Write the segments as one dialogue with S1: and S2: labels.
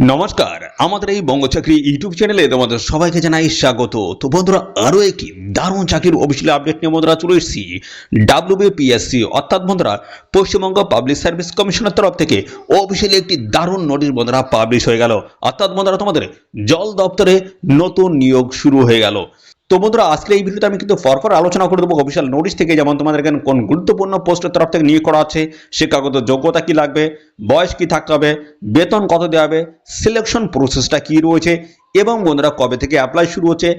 S1: নমস্কার, আমাদের এই বঙ্গ চাকরি ইউটিউব চ্যানেলে তোমাদের সবাইকে জানাই স্বাগত। তো বন্ধুরা, আরও একটি দারুণ চাকরির অফিসিয়াল আপডেট নিয়ে বন্ধুরা চলে এসেছি। ডাব্লিউবিপিএসসি অর্থাৎ বন্ধুরা পশ্চিমবঙ্গ পাবলিক সার্ভিস কমিশনের তরফ থেকে অফিসিয়ালি একটি দারুণ নোটিশ বন্ধুরা পাবলিশ হয়ে গেল। অর্থাৎ বন্ধুরা তোমাদের জল দপ্তরে নতুন নিয়োগ শুরু হয়ে গেল। তো বন্ধুরা, আজকে এই ভিডিওতে আমি কিন্তু পরপর আলোচনা করে দেবো অফিসিয়াল নোটিশ থেকে, যেমন তোমাদের এখানে কোন গুরুত্বপূর্ণ পোস্টের তরফ থেকে নিয়োগ করা আছে, শিক্ষাগত যোগ্যতা কি লাগবে, বয়স কি থাকতে হবে, বেতন কত দেওয়া হবে, সিলেকশন প্রসেসটা কি রয়েছে, এবং বন্ধুরা কবে থেকে অ্যাপ্লাই শুরু হচ্ছে,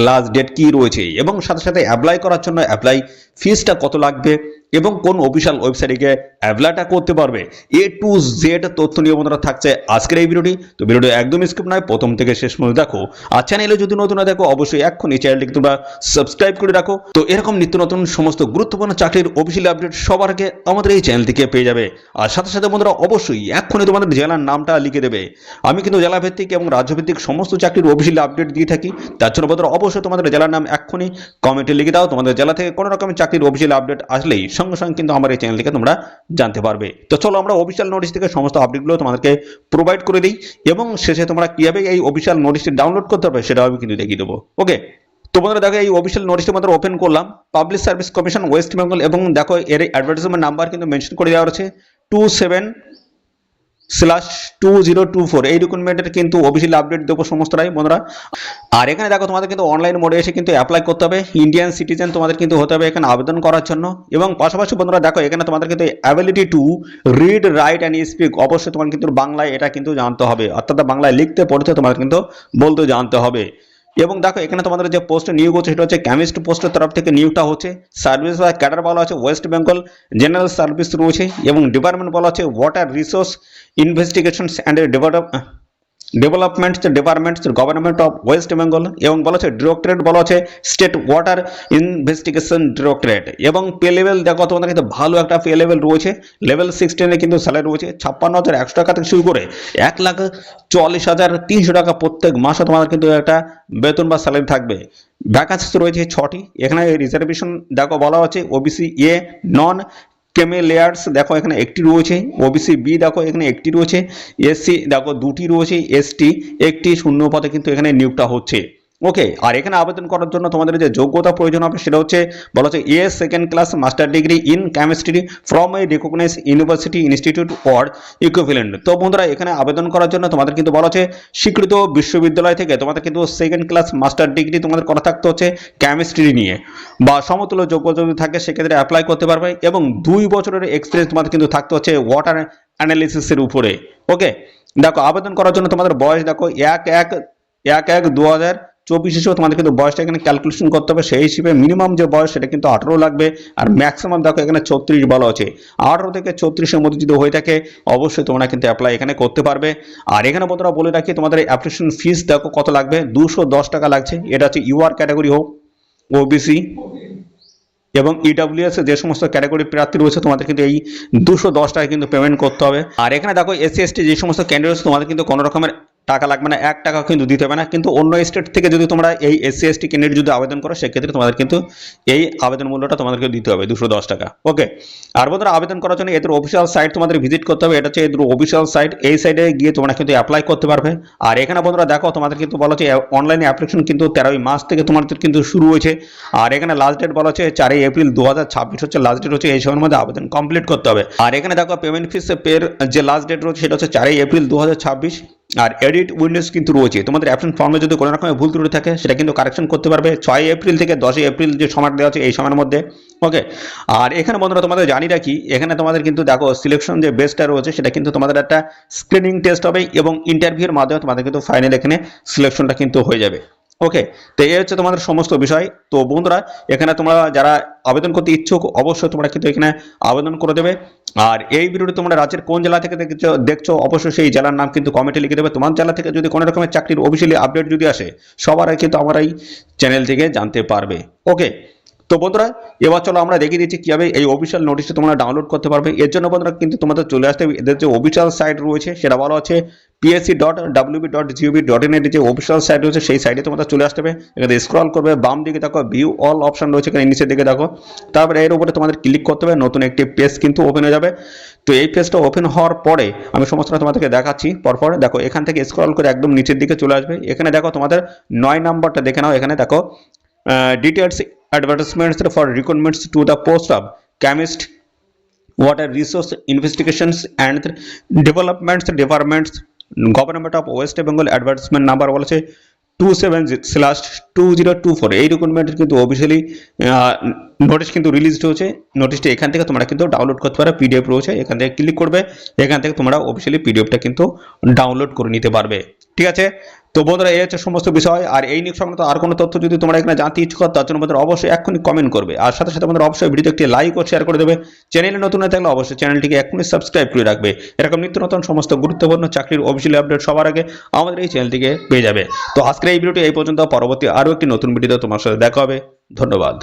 S1: লাস্ট ডেট কি রয়েছে, এবং সাথে সাথে অ্যাপ্লাই করার জন্য অ্যাপ্লাই ফিসটা কত লাগবে, এবং কোন অফিসিয়াল ওয়েবসাইটে গিয়ে অ্যাপ্লাইটা করতে পারবে, এ টু জেড তথ্য নিয়ে বন্ধুরা থাকছে আজকের এই ভিডিওটি। তো ভিডিওটি একদম স্কিপ নয়, প্রথম থেকে শেষ পর্যন্ত দেখো। আর চ্যানেলে যদি নতুন না দেখো অবশ্যই এক্ষুনি চ্যানেলটিকে তোমরা সাবস্ক্রাইব করে রাখো। তো এরকম নিত্য নতুন সমস্ত গুরুত্বপূর্ণ চাকরির অফিসিয়াল আপডেট সবার আগে আমাদের এই চ্যানেল থেকে পেয়ে যাবে। আর সাথে সাথে বন্ধুরা অবশ্যই এক্ষুনি তোমাদের জেলার নামটা লিখে দেবে। আমি কিন্তু জেলা ভিত্তিক এবং রাজ্যভিত্তিক সমস্ত চাকরির অফিসিয়াল আপডেট দিয়ে থাকি। তার জন্য বন্ধুরা অবশ্যই তোমাদের জেলার নাম এক্ষুনি কমেন্টে লিখে দাও। তোমাদের জেলা থেকে কোনো রকমের চাকরির অফিসিয়াল আপডেট আসলেই সঙ্গে সঙ্গে কিন্তু আমার এই চ্যানেল থেকে তোমরা জানতে পারবে। তো চলো আমরা অফিসিয়াল নোটিশ থেকে সমস্ত আপডেটগুলো তোমাদেরকে প্রোভাইড করে দিই, এবং শেষে তোমরা কিভাবে এই অফিসিয়াল নোটিশটি ডাউনলোড করতে পারবে সেটাও আমি কিন্তু দেখিয়ে দেবো। ওকে, তো বন্ধুরা দেখো এই অফিসিয়াল নোটিশটা আমাদের ওপেন করলাম, public service commission West Bengal, এবং দেখো এর অ্যাডভার্টাইজমেন্ট নাম্বার কিন্তু মেনশন করে দেওয়া আছে 27/2024। এই ডকুমেন্টের কিন্তু অফিসিয়াল আপডেট দেবো সমস্তটাই বন্ধুরা। আর এখানে দেখো তোমাদের কিন্তু অনলাইন মোডে এসে কিন্তু অ্যাপ্লাই করতে হবে, ইন্ডিয়ান সিটিজেন তোমাদের কিন্তু হতে হবে এখানে আবেদন করার জন্য। এবং পাশাপাশি বন্ধুরা দেখো এখানে তোমাদের কিন্তু ability to read, right and speak, অবশ্যই তোমার কিন্তু বাংলায় এটা কিন্তু জানতে হবে, অর্থাৎ বাংলায় লিখতে পড়তে তোমাদের কিন্তু বলতে জানতে হবে। এবং দেখো এখানে তোমাদের যে পোস্টে নিয়োগ হচ্ছে সেটা হচ্ছে কেমিস্ট পোস্টের তরফ থেকে নিয়োগটা হচ্ছে। সার্ভিস বা ক্যাডার বলা আছে ওয়েস্ট বেঙ্গল জেনারেল সার্ভিস রয়েছে, এবং ডিপার্টমেন্ট বলা আছে water resource investigations and development department government of West Bengal, এবং বলা আছে ডিরেক্টরেট বলা আছে স্টেট ওয়াটার ইনভেস্টিগেশন ডিরেক্টরেট। এবং পে লেভেল দেখো তোমাদের কিন্তু ভালো একটা পে লেভেল রয়েছে, লেভেল 16 কিন্তু স্যালারি রয়েছে 56,100 টাকা থেকে শুরু করে 1,40,300 টাকা প্রত্যেক মাসে তোমাদের কিন্তু একটা বেতন বা স্যালারি থাকবে। ভ্যাকান্সি রয়েছে 6টি। এখানে রিজার্ভেশন দেখো বলা আছে ওবিসি এ নন ক্রিমিলেয়ার্স দেখো এখানে একটি রয়েছে, ওবিসি বি দেখো এখানে একটি রয়েছে, এসসি দেখো দুটি রয়েছে, এসটি একটি, শূন্য পদে কিন্তু এখানে নিয়োগটা হচ্ছে। ওকে, আর এখানে আবেদন করার জন্য তোমাদের যে যোগ্যতা প্রয়োজন হবে সেটা হচ্ছে বলা হচ্ছে second class master degree in chemistry from a recognise university institute or equivalent. তো বন্ধুরা এখানে আবেদন করার জন্য তোমাদের কিন্তু বলা হচ্ছে স্বীকৃত বিশ্ববিদ্যালয় থেকে তোমাদের কিন্তু সেকেন্ড ক্লাস মাস্টার ডিগ্রি তোমাদের করা থাকতে হচ্ছে কেমিস্ট্রি নিয়ে, বা সমতুল্য যোগ্যতা যদি থাকে সেক্ষেত্রে অ্যাপ্লাই করতে পারবে, এবং 2 বছরের এক্সপিরিয়েন্স তোমাদের কিন্তু থাকতে হচ্ছে ওয়াটার অ্যানালিসিসের উপরে। ওকে, দেখো আবেদন করার জন্য তোমাদের বয়স দেখো 1/1/2024 হিসেবে তোমাদের কিন্তু বয়সটা এখানে ক্যালকুলেশন করতে হবে। সেই হিসেবে মিনিমাম যে বয়স সেটা কিন্তু 18 লাগবে, আর ম্যাক্সিমাম দেখো এখানে 34 বলা আছে। 18 থেকে 34-এর মধ্যে যদি হয়ে থাকে অবশ্যই তোমরা কিন্তু অ্যাপ্লাই এখানে করতে পারবে। আর এখানে বন্ধুরা বলে রাখি তোমাদের অ্যাপ্লিকেশন ফিস দেখো কত লাগবে, 210 টাকা লাগছে। এটা হচ্ছে ইউআর ক্যাটাগরি হোক, ওবিসি এবং ইডব্লিউএস যে সমস্ত ক্যাটাগরি প্রার্থী রয়েছে তোমাদের কিন্তু এই 210 টাকা কিন্তু পেমেন্ট করতে হবে। আর এখানে দেখো এসসি এসটি যে সমস্ত ক্যান্ডিডেটস তোমাদের কিন্তু কোনো রকমের টাকা লাগবে না, 1 টাকা কিন্তু দিতে হবে না। কিন্তু অন্য স্টেট থেকে যদি তোমরা এই এসসি এসটি ক্যান্ডিডেট যদি আবেদন করো সেক্ষেত্রে তোমাদের কিন্তু এই আবেদন মূল্যটা তোমাদেরকে দিতে হবে 210 টাকা। ওকে, আর বন্ধুরা আবেদন করার জন্য এদের অফিসিয়াল সাইট তোমাদের ভিজিট করতে হবে, এটা হচ্ছে এদের অফিসিয়াল সাইট। এই সাইটে গিয়ে তোমরা কিন্তু অ্যাপ্লাই করতে পারবে। আর এখানে বন্ধুরা দেখো তোমাদের কিন্তু বলা হচ্ছে অনলাইনে অ্যাপ্লিকেশন কিন্তু 13ই মার্চ থেকে তোমাদের কিন্তু শুরু হয়েছে। আর এখানে লাস্ট ডেট বলা হচ্ছে 4 এপ্রিল 2026 হচ্ছে লাস্ট ডেট, হচ্ছে এই সময়ের মধ্যে আবেদন কমপ্লিট করতে হবে। আর এখানে দেখো পেমেন্ট ফিস পের যে লাস্ট ডেট রয়েছে সেটা হচ্ছে 4 এপ্রিল 2026। আর এডিট উইন্ডোজ কিন্তু রয়েছে, তোমাদের অ্যাপ্লিকেশন ফর্মে যদি কোনো রকমের ভুল ত্রুটি থাকে সেটা কিন্তু কারেকশন করতে পারবে 6 এপ্রিল থেকে 10 এপ্রিল যে সময় দেওয়া আছে এই সময়ের মধ্যে। ওকে, আর এখানে বন্ধুরা তোমাদের জানি রাখি এখানে তোমাদের কিন্তু দেখো সিলেকশন যে বেসটা রয়েছে সেটা কিন্তু তোমাদের একটা স্ক্রিনিং টেস্ট হবে, এবং ইন্টারভিউর মাধ্যমে তোমাদের কিন্তু ফাইনাল এখানে সিলেকশনটা কিন্তু হয়ে যাবে। ওকে, তো এই হচ্ছে তোমাদের সমস্ত বিষয়। তো বন্ধুরা এখানে তোমরা যারা আবেদন করতে ইচ্ছুক অবশ্যই তোমরা কিন্তু এখানে আবেদন করে দেবে। আর এই ভিডিওটি তোমরা রাজ্যের কোন জেলা থেকে দেখছো অবশ্যই সেই জেলার নাম কিন্তু কমেন্টে লিখে দেবে। তোমার জেলা থেকে যদি কোনো রকমের চাকরির অফিসিয়ালি আপডেট যদি আসে সবার আগে কিন্তু আমার এই চ্যানেল থেকে জানতে পারবে। ওকে, তো বন্ধুরা এবার চলো আমরা দেখিয়ে দিচ্ছি কিভাবে এই অফিসিয়াল নোটিশটা তোমরা ডাউনলোড করতে পারবে। এর জন্য বন্ধুরা কিন্তু তোমাদের চলে আসতে হবে এদের যে অফিসিয়াল সাইট রয়েছে সেটা বলা হচ্ছে psc.wb.gov.in এর যে অফিসিয়াল সাইট রয়েছে সেই সাইটে তোমাদের চলে আসতে হবে। এখানে স্ক্রল করবে, বাম দিকে দেখো ভিউ অল অপশন রয়েছে, এখানে নিচের দিকে দেখো, তারপরে এর উপরে তোমাদের ক্লিক করতে হবে, নতুন একটি পেজ কিন্তু ওপেন হয়ে যাবে। তো এই পেজটা ওপেন হওয়ার পরে আমি সমস্তটা তোমাদেরকে দেখাচ্ছি পরপর। দেখো এখান থেকে স্ক্রল করে একদম নিচের দিকে চলে আসবে, এখানে দেখো তোমাদের 9 নাম্বারটা দেখে নাও। এখানে দেখো details advertisements for recruitments to the post of chemist, water resource investigations and developments departments, government of West Bengal. Advertisement number বলেছে 27/2024। এই রিক্রুটমেন্টের কিন্তু অফিসিয়ালি নোটিশ কিন্তু রিলিজড হয়েছে। নোটিশটা এখান থেকে তোমরা কিন্তু ডাউনলোড করতে পারো, পিডিএফ রয়েছে, এখান থেকে ক্লিক করবে, এখান থেকে তোমরা অফিসিয়ালি পিডিএফটা কিন্তু ডাউনলোড করে নিতে পারবে। ঠিক আছে, তো বন্ধুরা এই হচ্ছে সমস্ত বিষয়। আর এই নিয়ে সংক্রান্ত আর কোনো তথ্য যদি তোমরা এখানে জানতে ইচ্ছুক তার জন্য বন্ধুরা অবশ্যই এক্ষুনি কমেন্ট করবে, আর সাথে সাথে বন্ধুরা অবশ্যই ভিডিওতে একটি লাইক ও শেয়ার করে দেবে। চ্যানেলে নতুন হয়ে থাকলে অবশ্যই চ্যানেলটিকে এক্ষুনি সাবস্ক্রাইব করে রাখবে। এরকম নিত্য নতুন সমস্ত গুরুত্বপূর্ণ চাকরির অফিসিয়ালি আপডেট সবার আগে আমাদের এই চ্যানেল থেকে পেয়ে যাবে। তো আজকের এই ভিডিওটি এই পর্যন্ত, পরবর্তী আরও একটি নতুন ভিডিওতে তোমার সাথে দেখা হবে। ধন্যবাদ।